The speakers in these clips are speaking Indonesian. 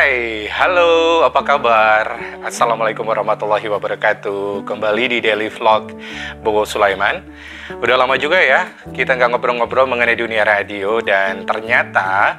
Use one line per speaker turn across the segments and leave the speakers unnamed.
Hai, halo, apa kabar? Assalamualaikum warahmatullahi wabarakatuh. Kembali di Daily Vlog Bowo Sulaiman. Udah lama juga ya kita nggak ngobrol-ngobrol mengenai dunia radio. Dan ternyata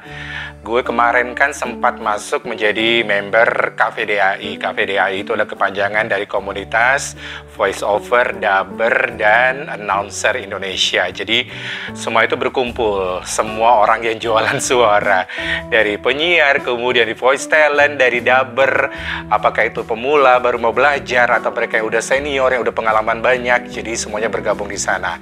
gue kemarin kan sempat masuk menjadi member KVDAI. KVDAI itu adalah kepanjangan dari komunitas voice over, dubber, dan announcer Indonesia. Jadi semua itu berkumpul, semua orang yang jualan suara, dari penyiar, kemudian di voice talent, dari dubber, apakah itu pemula baru mau belajar atau mereka yang udah senior, yang udah pengalaman banyak. Jadi semuanya bergabung di sana.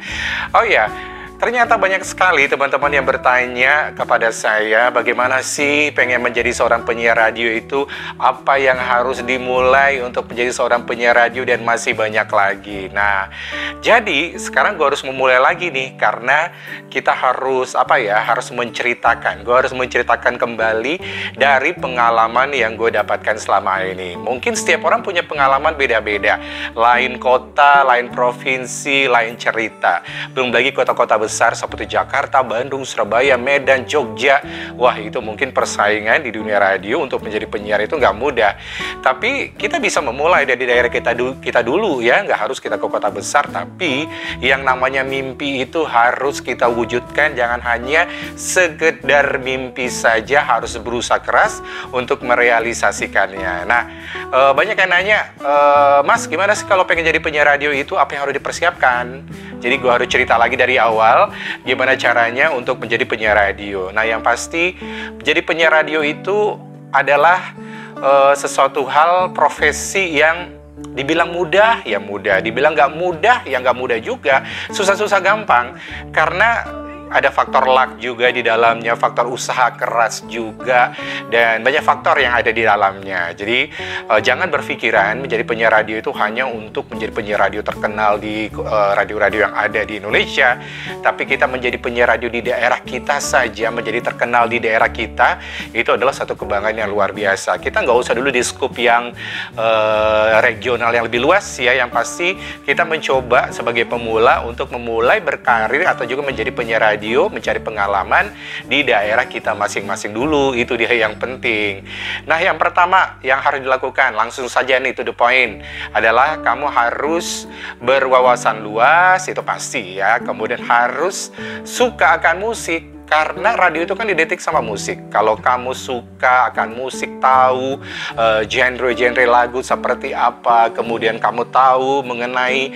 Oh ya, ternyata banyak sekali teman-teman yang bertanya kepada saya, bagaimana sih pengen menjadi seorang penyiar radio itu, apa yang harus dimulai untuk menjadi seorang penyiar radio, dan masih banyak lagi. Nah, jadi sekarang gue harus memulai lagi nih, karena kita harus harus menceritakan. Gue harus menceritakan kembali dari pengalaman yang gue dapatkan selama ini. Mungkin setiap orang punya pengalaman beda-beda, lain kota, lain provinsi, lain cerita. Belum lagi kota-kota besar seperti Jakarta, Bandung, Surabaya, Medan, Jogja. Wah, itu mungkin persaingan di dunia radio untuk menjadi penyiar itu nggak mudah. Tapi kita bisa memulai dari daerah kita dulu ya, nggak harus kita ke kota besar. Tapi yang namanya mimpi itu harus kita wujudkan, jangan hanya sekedar mimpi saja, harus berusaha keras untuk merealisasikannya. Nah, banyak yang nanya, Mas, gimana sih kalau pengen jadi penyiar radio itu, apa yang harus dipersiapkan? Jadi gue harus cerita lagi dari awal gimana caranya untuk menjadi penyiar radio. Nah, yang pasti menjadi penyiar radio itu adalah sesuatu hal, profesi yang dibilang mudah, ya mudah. Dibilang nggak mudah, ya nggak mudah juga. Susah-susah gampang. Karena ada faktor luck juga di dalamnya, faktor usaha keras juga, dan banyak faktor yang ada di dalamnya. Jadi jangan berpikiran menjadi penyiar radio itu hanya untuk menjadi penyiar radio terkenal di radio-radio yang ada di Indonesia. Tapi kita menjadi penyiar radio di daerah kita saja, menjadi terkenal di daerah kita, itu adalah satu kebanggaan yang luar biasa. Kita nggak usah dulu di skup yang regional yang lebih luas ya. Yang pasti kita mencoba sebagai pemula untuk memulai berkarir atau juga menjadi penyiar radio, mencari pengalaman di daerah kita masing-masing dulu. Itu dia yang penting. Nah, yang pertama yang harus dilakukan, langsung saja nih to the point, adalah kamu harus berwawasan luas, itu pasti ya. Kemudian harus suka akan musik, karena radio itu kan didetik sama musik. Kalau kamu suka akan musik, tahu genre-genre lagu seperti apa, kemudian kamu tahu mengenai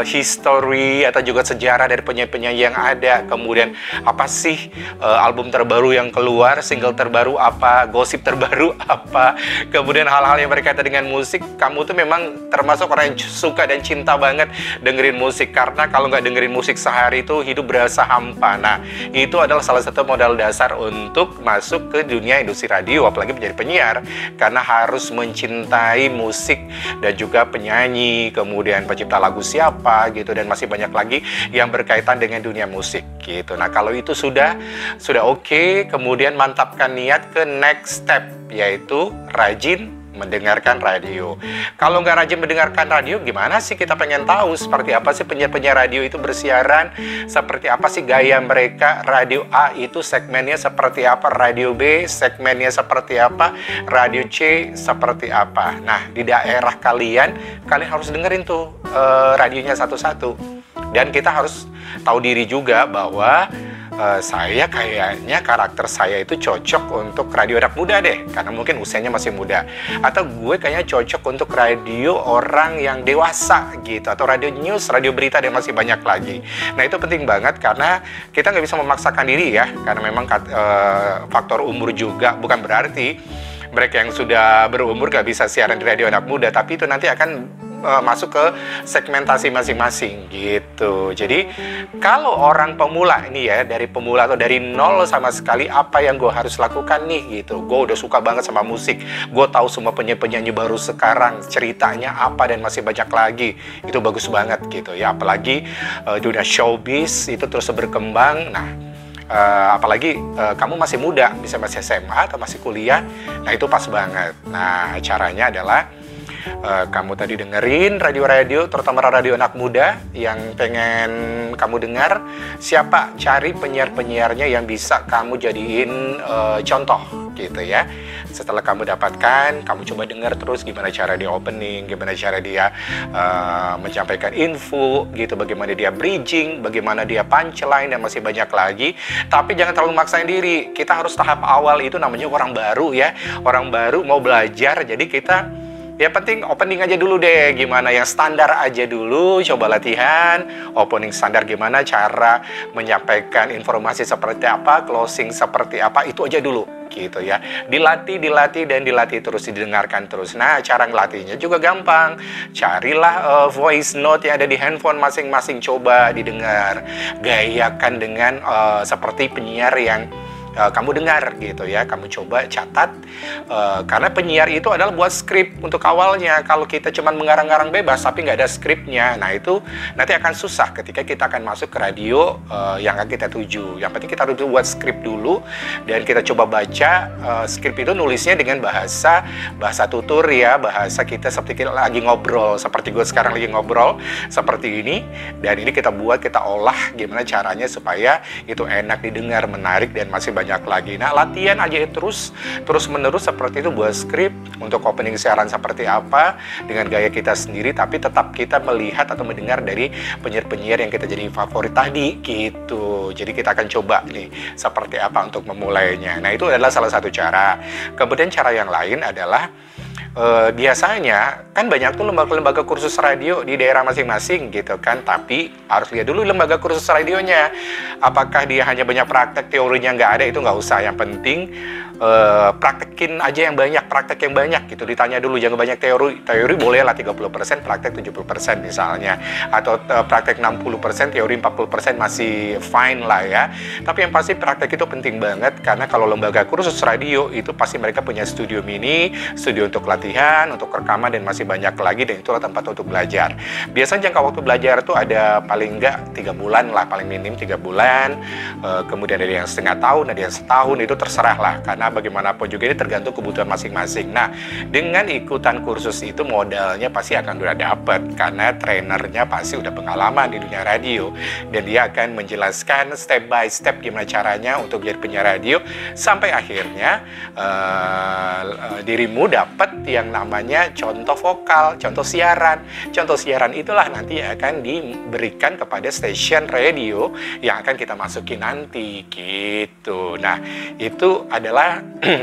history atau juga sejarah dari penyanyi-penyanyi yang ada, kemudian apa sih album terbaru yang keluar, single terbaru apa, gosip terbaru apa, kemudian hal-hal yang berkaitan dengan musik, kamu tuh memang termasuk orang yang suka dan cinta banget dengerin musik. Karena kalau nggak dengerin musik sehari itu hidup berasa hampa. Nah, itu adalah salah satu modal dasar untuk masuk ke dunia industri radio, apalagi menjadi penyiar, karena harus mencintai musik dan juga penyanyi, kemudian pencipta lagu siapa gitu, dan masih banyak lagi yang berkaitan dengan dunia musik gitu. Nah, kalau itu sudah oke, kemudian mantapkan niat ke next step, yaitu rajin mendengarkan radio. Kalau nggak rajin mendengarkan radio, gimana sih kita pengen tahu seperti apa sih penyiar-penyiar radio itu bersiaran, seperti apa sih gaya mereka. Radio A itu segmennya seperti apa, radio B segmennya seperti apa, radio C seperti apa. Nah, di daerah kalian harus dengerin tuh radionya satu-satu. Dan kita harus tahu diri juga bahwa saya kayaknya karakter saya itu cocok untuk radio anak muda deh, karena mungkin usianya masih muda. Atau gue kayaknya cocok untuk radio orang yang dewasa gitu, atau radio news, radio berita, dan masih banyak lagi. Nah, itu penting banget karena kita nggak bisa memaksakan diri ya, karena memang faktor umur juga. Bukan berarti mereka yang sudah berumur gak bisa siaran di radio anak muda, tapi itu nanti akan masuk ke segmentasi masing-masing gitu. Jadi kalau orang pemula ini ya, dari pemula atau dari nol sama sekali, apa yang gue harus lakukan nih gitu. Gue udah suka banget sama musik, gue tahu semua penyanyi baru sekarang, ceritanya apa, dan masih banyak lagi. Itu bagus banget gitu ya. Apalagi dunia showbiz itu terus berkembang. Nah, apalagi kamu masih muda, masih SMA atau masih kuliah, nah itu pas banget. Nah, caranya adalah kamu tadi dengerin radio-radio, terutama radio anak muda yang pengen kamu dengar, siapa, cari penyiar-penyiarnya yang bisa kamu jadiin contoh gitu ya. Setelah kamu dapatkan, kamu coba dengar terus gimana cara dia opening, gimana cara dia menyampaikan info gitu, bagaimana dia bridging, bagaimana dia punchline, dan masih banyak lagi. Tapi jangan terlalu maksain diri. Kita harus tahap awal, itu namanya orang baru ya. Orang baru mau belajar, jadi kita ya penting opening aja dulu deh, gimana yang standar aja dulu, coba latihan opening standar, gimana cara menyampaikan informasi seperti apa, closing seperti apa, itu aja dulu gitu ya. Dilatih dan dilatih terus, didengarkan terus. Nah, cara ngelatihnya juga gampang. Carilah voice note yang ada di handphone masing-masing, coba didengar, gayakan dengan seperti penyiar yang kamu dengar gitu ya. Kamu coba catat, karena penyiar itu adalah buat skrip untuk awalnya. Kalau kita cuma mengarang-garang bebas tapi nggak ada skripnya, nah itu nanti akan susah ketika kita akan masuk ke radio yang akan kita tuju. Yang penting kita harus buat skrip dulu, dan kita coba baca skrip itu, nulisnya dengan bahasa tutur ya, bahasa kita seperti kita lagi ngobrol, seperti gue sekarang lagi ngobrol seperti ini. Dan ini kita buat, kita olah gimana caranya supaya itu enak didengar, menarik, dan masih banyak lagi. Nah, latihan aja terus menerus seperti itu, buat skrip untuk opening siaran seperti apa dengan gaya kita sendiri, tapi tetap kita melihat atau mendengar dari penyiar-penyiar yang kita jadi favorit tadi gitu. Jadi kita akan coba nih seperti apa untuk memulainya. Nah, itu adalah salah satu cara. Kemudian cara yang lain adalah biasanya kan banyak tuh lembaga-lembaga kursus radio di daerah masing-masing gitu kan, tapi harus lihat dulu lembaga kursus radionya, apakah dia hanya banyak praktek, teorinya nggak ada, itu nggak usah. Yang penting praktekin aja yang banyak, praktek yang banyak gitu. Ditanya dulu, jangan banyak teori boleh lah 30%, praktek 70% misalnya, atau praktek 60%, teori 40% masih fine lah ya. Tapi yang pasti praktek itu penting banget, karena kalau lembaga kursus radio itu pasti mereka punya studio mini, studio untuk latihan, untuk rekaman, dan masih banyak lagi, dan itulah tempat untuk belajar. Biasanya jangka waktu belajar tuh ada paling enggak 3 bulan lah, paling minim 3 bulan, kemudian ada yang setengah tahun, ada yang setahun, itu terserah lah, karena bagaimanapun juga ini tergantung kebutuhan masing-masing. Nah, dengan ikutan kursus itu modalnya pasti akan udah dapet, karena trainernya pasti udah pengalaman di dunia radio, dan dia akan menjelaskan step by step gimana caranya untuk jadi penyiar radio, sampai akhirnya dirimu dapat yang namanya contoh vokal, contoh siaran. Contoh siaran itulah nanti akan diberikan kepada stasiun radio yang akan kita masuki nanti gitu. Nah, itu adalah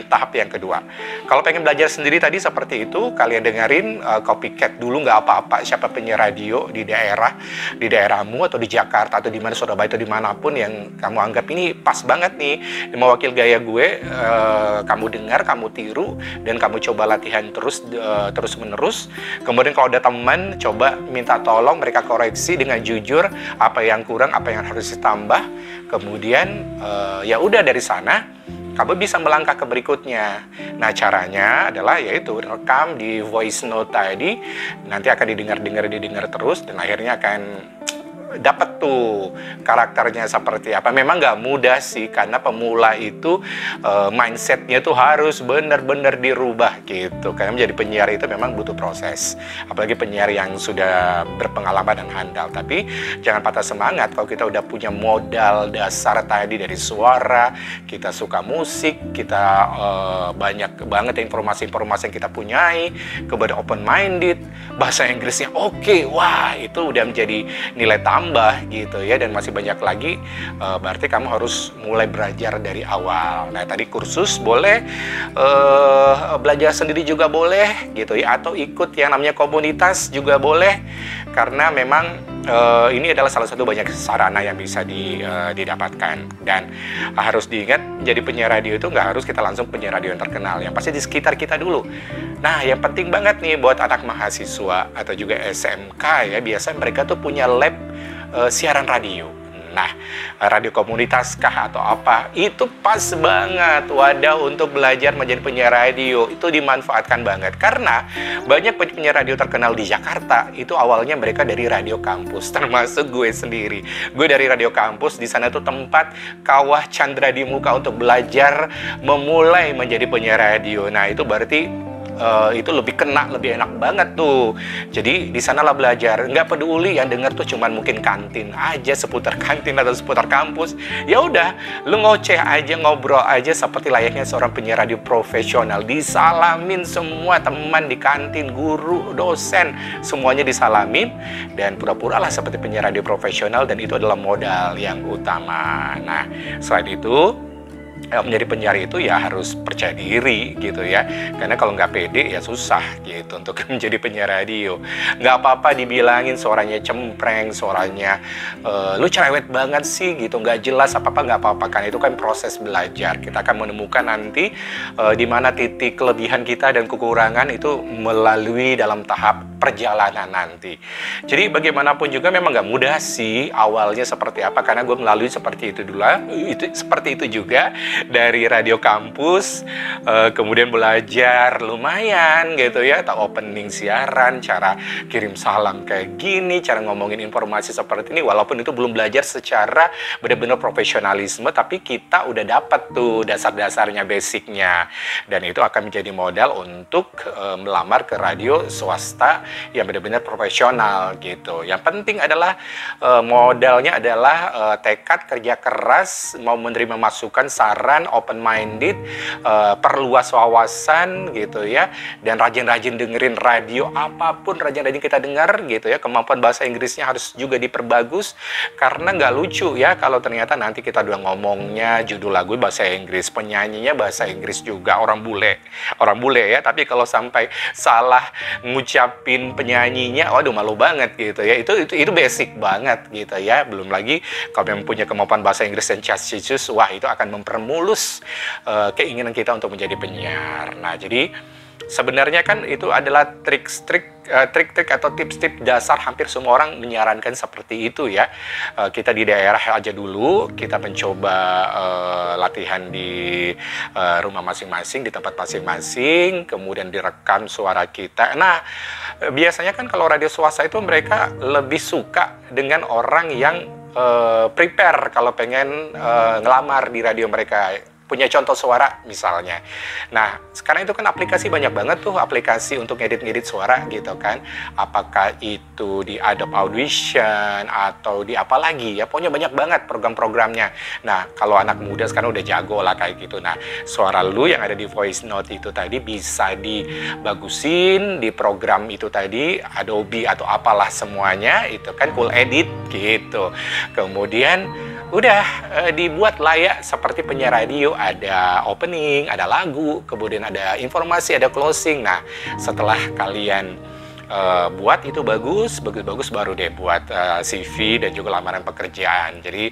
tahap yang kedua. Kalau pengen belajar sendiri tadi seperti itu, kalian dengerin copycat dulu, nggak apa-apa siapa penyiar radio di daerahmu, atau di Jakarta, atau di mana, Surabaya, atau dimanapun yang kamu anggap ini pas banget nih mewakil gaya gue. Kamu dengar, kamu tiru, dan kamu coba latihan terus menerus. Kemudian kalau ada teman, coba minta tolong, mereka koreksi dengan jujur apa yang kurang, apa yang harus ditambah. Kemudian ya udah, dari sana kamu bisa melangkah ke berikutnya. Nah, caranya adalah yaitu rekam di voice note tadi, nanti akan didengar terus, dan akhirnya akan dapat tuh karakternya seperti apa. Memang nggak mudah sih, karena pemula itu mindsetnya tuh harus benar-benar dirubah gitu. Karena menjadi penyiar itu memang butuh proses, apalagi penyiar yang sudah berpengalaman dan handal. Tapi jangan patah semangat kalau kita udah punya modal dasar tadi dari suara, kita suka musik, kita banyak banget informasi-informasi yang kita punyai, kemudian open minded, bahasa Inggrisnya oke, wah itu udah menjadi nilai tambah gitu ya, dan masih banyak lagi. Berarti kamu harus mulai belajar dari awal. Nah, tadi kursus boleh, belajar sendiri juga boleh gitu ya, atau ikut yang namanya komunitas juga boleh, karena memang ini adalah salah satu banyak sarana yang bisa didapatkan. Dan harus diingat, jadi penyiar radio itu nggak harus kita langsung penyiar radio yang terkenal, yang pasti di sekitar kita dulu. Nah, yang penting banget nih buat anak mahasiswa atau juga SMK ya, biasanya mereka tuh punya lab siaran radio. Nah, radio komunitas kah atau apa, itu pas banget wadah untuk belajar menjadi penyiar radio. Itu dimanfaatkan banget, karena banyak penyiar radio terkenal di Jakarta itu awalnya mereka dari radio kampus, termasuk gue sendiri. Gue dari radio kampus, di sana tuh tempat kawah Chandra di muka untuk belajar memulai menjadi penyiar radio. Nah, itu berarti itu lebih kena, lebih enak banget tuh. Jadi di sanalah belajar, nggak peduli yang denger tuh cuman mungkin kantin aja, seputar kantin atau seputar kampus. Ya udah, lu ngoceh aja, ngobrol aja seperti layaknya seorang penyiar radio profesional. Disalamin semua teman di kantin, guru, dosen, semuanya disalamin dan pura-pura lah seperti penyiar radio profesional, dan itu adalah modal yang utama. Nah, selain itu menjadi penyiar itu ya harus percaya diri gitu ya, karena kalau nggak pede ya susah gitu untuk menjadi penyiar radio. Nggak apa-apa dibilangin suaranya cempreng, suaranya lu cerewet banget sih gitu, nggak jelas, apa-apa nggak apa-apa, kan itu kan proses belajar. Kita akan menemukan nanti di mana titik kelebihan kita dan kekurangan itu melalui dalam tahap perjalanan nanti. Jadi bagaimanapun juga memang nggak mudah sih awalnya seperti apa, karena gue melalui seperti itu dulu, seperti itu juga dari radio kampus, kemudian belajar lumayan gitu ya, tak opening siaran, cara kirim salam kayak gini, cara ngomongin informasi seperti ini, walaupun itu belum belajar secara benar-benar profesionalisme, tapi kita udah dapat tuh dasar-dasarnya, basicnya, dan itu akan menjadi modal untuk melamar ke radio swasta yang benar-benar profesional gitu. Yang penting adalah modalnya adalah tekad, kerja keras, mau menerima masukan, saran, open minded, perluas wawasan gitu ya, dan rajin-rajin dengerin radio, apapun rajin-rajin kita dengar gitu ya. Kemampuan bahasa Inggrisnya harus juga diperbagus, karena nggak lucu ya kalau ternyata nanti kita udah ngomongnya judul lagu bahasa Inggris, penyanyinya bahasa Inggris juga, orang bule ya, tapi kalau sampai salah ngucapin penyanyinya, waduh malu banget gitu ya. Itu basic banget gitu ya. Belum lagi kalau memang punya kemampuan bahasa Inggris dan chat-chat, wah itu akan mempermulus keinginan kita untuk menjadi penyiar. Nah, jadi sebenarnya kan itu adalah trik-trik atau tips-tips dasar, hampir semua orang menyarankan seperti itu ya. Kita di daerah aja dulu, kita mencoba latihan di rumah masing-masing, di tempat masing-masing, kemudian direkam suara kita. Nah, biasanya kan kalau radio swasta itu mereka lebih suka dengan orang yang prepare kalau pengen ngelamar di radio mereka, punya contoh suara misalnya. Nah, sekarang itu kan aplikasi banyak banget tuh, aplikasi untuk ngedit-ngedit suara gitu kan. Apakah itu di Adobe Audition atau di apa lagi ya, pokoknya banyak banget program-programnya. Nah, kalau anak muda sekarang udah jago lah kayak gitu. Nah, suara lu yang ada di voice note itu tadi bisa dibagusin di program itu tadi, Adobe atau apalah semuanya, itu kan Cool Edit gitu. Kemudian udah dibuat layak seperti penyiar radio, ada opening, ada lagu, kemudian ada informasi, ada closing. Nah, setelah kalian buat itu bagus baru deh buat CV dan juga lamaran pekerjaan. Jadi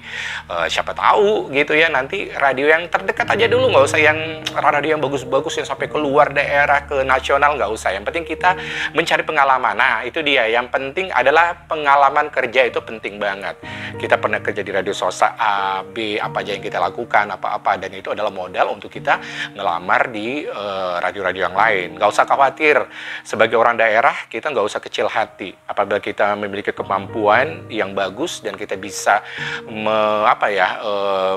siapa tahu gitu ya, nanti radio yang terdekat aja dulu, nggak usah yang radio yang bagus-bagus yang sampai keluar daerah ke nasional, nggak usah. Yang penting kita mencari pengalaman. Nah, itu dia, yang penting adalah pengalaman kerja, itu penting banget. Kita pernah kerja di radio swasta A, B, apa aja yang kita lakukan, apa-apa, dan itu adalah modal untuk kita ngelamar di radio-radio yang lain. Nggak usah khawatir, sebagai orang daerah kita nggak usah kecil hati. Apabila kita memiliki kemampuan yang bagus dan kita bisa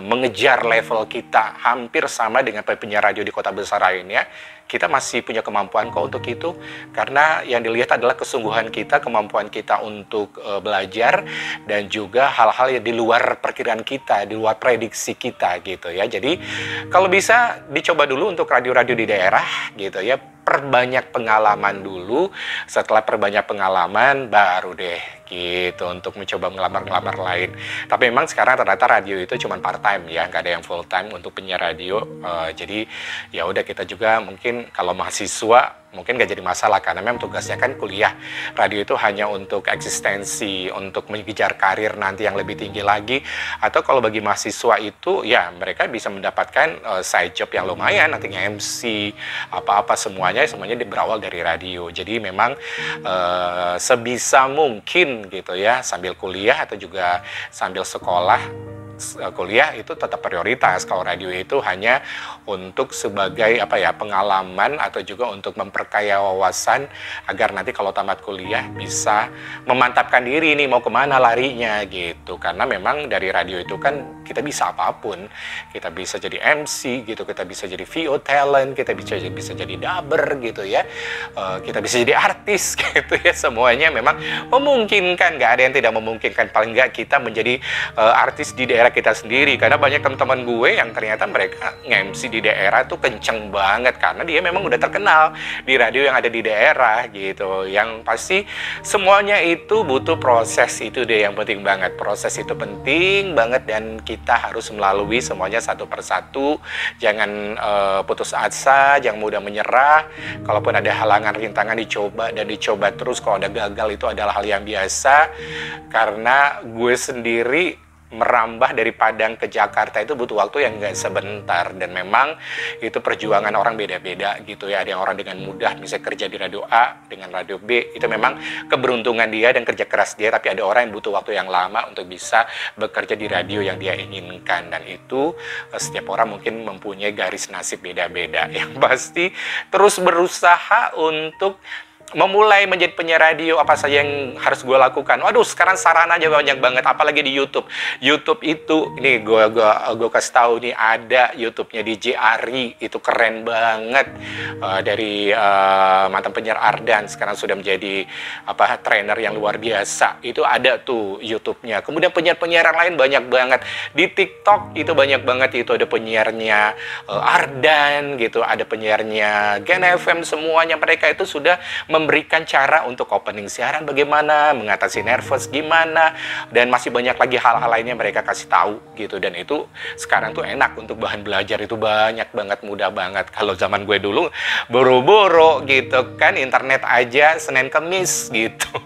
mengejar level kita hampir sama dengan penyiar radio di kota besar lainnya, kita masih punya kemampuan kok untuk itu. Karena yang dilihat adalah kesungguhan kita, kemampuan kita untuk belajar, dan juga hal-hal yang di luar perkiraan kita, di luar prediksi kita gitu ya. Jadi kalau bisa dicoba dulu untuk radio-radio di daerah gitu ya. Perbanyak pengalaman dulu, setelah perbanyak pengalaman baru deh gitu untuk mencoba ngelamar-ngelamar lain. Tapi memang sekarang ternyata radio itu cuma part time ya, nggak ada yang full time untuk penyiar radio. Jadi ya udah, kita juga mungkin kalau mahasiswa mungkin nggak jadi masalah, karena memang tugasnya kan kuliah. Radio itu hanya untuk eksistensi, untuk mengejar karir nanti yang lebih tinggi lagi. Atau kalau bagi mahasiswa itu ya mereka bisa mendapatkan side job yang lumayan, nantinya MC, apa-apa semuanya berawal dari radio. Jadi memang sebisa mungkin gitu ya, sambil kuliah atau juga sambil sekolah, kuliah itu tetap prioritas. Kalau radio itu hanya untuk sebagai pengalaman atau juga untuk memperkaya wawasan agar nanti kalau tamat kuliah bisa memantapkan diri nih mau kemana larinya gitu. Karena memang dari radio itu kan kita bisa apapun. Kita bisa jadi MC gitu, kita bisa jadi VO talent, kita bisa jadi dubber gitu ya. Kita bisa jadi artis gitu ya. Semuanya memang memungkinkan, nggak ada yang tidak memungkinkan. Paling nggak kita menjadi artis di daerah kita sendiri. Karena banyak teman-teman gue yang ternyata mereka nge-MC di daerah tuh kenceng banget karena dia memang udah terkenal di radio yang ada di daerah gitu. Yang pasti semuanya itu butuh proses, itu deh yang penting banget. Proses itu penting banget dan kita harus melalui semuanya satu persatu. Jangan putus asa, jangan mudah menyerah. Kalaupun ada halangan, rintangan, dicoba dan dicoba terus. Kalau ada gagal itu adalah hal yang biasa. Karena gue sendiri merambah dari Padang ke Jakarta itu butuh waktu yang nggak sebentar, dan memang itu perjuangan orang beda-beda gitu ya. Ada yang orang dengan mudah bisa kerja di radio A dengan radio B, itu memang keberuntungan dia dan kerja keras dia. Tapi ada orang yang butuh waktu yang lama untuk bisa bekerja di radio yang dia inginkan, dan itu setiap orang mungkin mempunyai garis nasib beda-beda. Yang pasti terus berusaha untuk memulai menjadi penyiar radio. Apa saja yang harus gue lakukan? Waduh, sekarang sarananya banyak banget, apalagi di YouTube. YouTube itu, ini gue kasih tahu nih, ada YouTube-nya DJ Ari, itu keren banget. Dari mantan penyiar Ardan, sekarang sudah menjadi trainer yang luar biasa. Itu ada tuh YouTube-nya. Kemudian penyiar-penyiar yang lain banyak banget. Di TikTok itu banyak banget, itu ada penyiarnya Ardan gitu, ada penyiarnya Gen FM, semuanya mereka itu sudah memberikan cara untuk opening siaran bagaimana, mengatasi nervous gimana, dan masih banyak lagi hal-hal lainnya mereka kasih tahu gitu. Dan itu sekarang tuh enak untuk bahan belajar, itu banyak banget, mudah banget. Kalau zaman gue dulu boro-boro gitu kan, internet aja Senin Kemis gitu.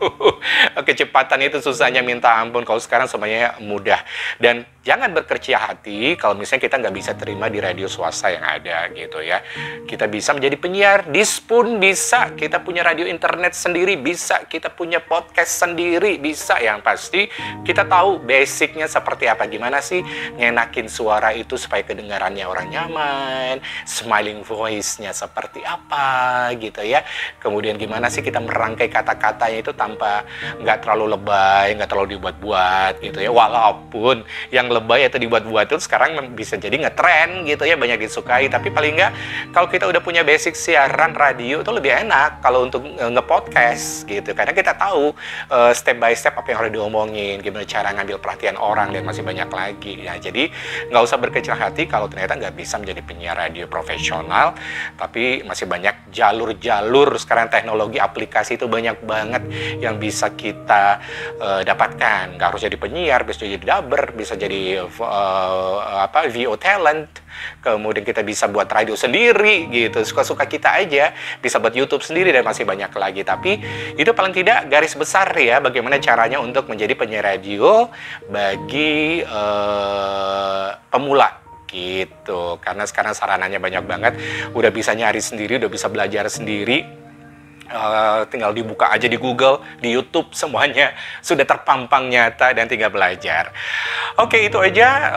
Kecepatan itu susahnya minta ampun. Kalau sekarang semuanya mudah. Dan jangan berkecil hati kalau misalnya kita nggak bisa terima di radio swasta yang ada gitu ya. Kita bisa menjadi penyiar, Dispun bisa, kita punya radio internet sendiri bisa, kita punya podcast sendiri bisa. Yang pasti kita tahu basicnya seperti apa, gimana sih ngenakin suara itu supaya kedengarannya orang nyaman, smiling voice-nya seperti apa gitu ya. Kemudian gimana sih kita merangkai kata-katanya itu tanpa nggak terlalu lebay, nggak terlalu dibuat-buat gitu ya. Walaupun yang lebay atau dibuat-buat itu sekarang bisa jadi ngetren gitu ya, banyak disukai. Tapi paling nggak kalau kita udah punya basic siaran radio itu lebih enak kalau untuk nge-podcast gitu, karena kita tahu step by step apa yang harus diomongin, gimana cara ngambil perhatian orang, dan masih banyak lagi ya. Jadi nggak usah berkecil hati kalau ternyata nggak bisa menjadi penyiar radio profesional, tapi masih banyak jalur-jalur. Sekarang teknologi aplikasi itu banyak banget yang bisa kita dapatkan. Nggak harus jadi penyiar, bisa jadi dubber, bisa jadi VO talent. Kemudian kita bisa buat radio sendiri gitu, suka-suka kita aja, bisa buat YouTube sendiri, dan masih banyak lagi. Tapi itu paling tidak garis besar ya, bagaimana caranya untuk menjadi penyiar radio bagi pemula gitu. Karena sekarang sarananya banyak banget, udah bisa nyari sendiri, udah bisa belajar sendiri. Tinggal dibuka aja di Google, di YouTube, semuanya sudah terpampang nyata dan tinggal belajar. Oke, itu aja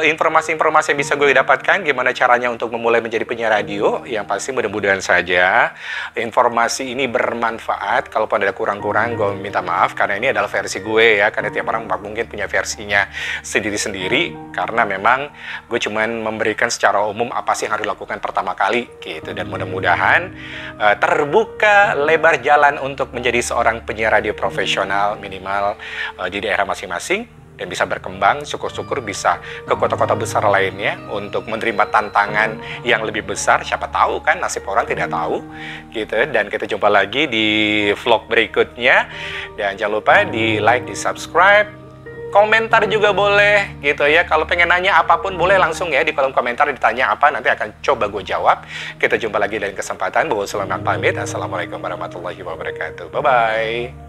informasi-informasi yang bisa gue dapatkan gimana caranya untuk memulai menjadi penyiar radio. Yang pasti mudah-mudahan saja informasi ini bermanfaat. Kalaupun ada kurang-kurang, gue minta maaf karena ini adalah versi gue ya, karena tiap orang mungkin punya versinya sendiri-sendiri. Karena memang gue cuman memberikan secara umum apa sih yang harus dilakukan pertama kali gitu, dan mudah-mudahan terbuka lebar jalan untuk menjadi seorang penyiar radio profesional minimal di daerah masing-masing, dan bisa berkembang, syukur-syukur bisa ke kota-kota besar lainnya untuk menerima tantangan yang lebih besar. Siapa tahu kan, nasib orang tidak tahu gitu. Dan kita jumpa lagi di vlog berikutnya, dan jangan lupa di like, di subscribe, komentar juga boleh gitu ya. Kalau pengen nanya apapun boleh langsung ya di kolom komentar, ditanya apa, nanti akan coba gue jawab. Kita jumpa lagi dalam kesempatan. Bowo Sulaiman pamit. Assalamualaikum warahmatullahi wabarakatuh. Bye-bye.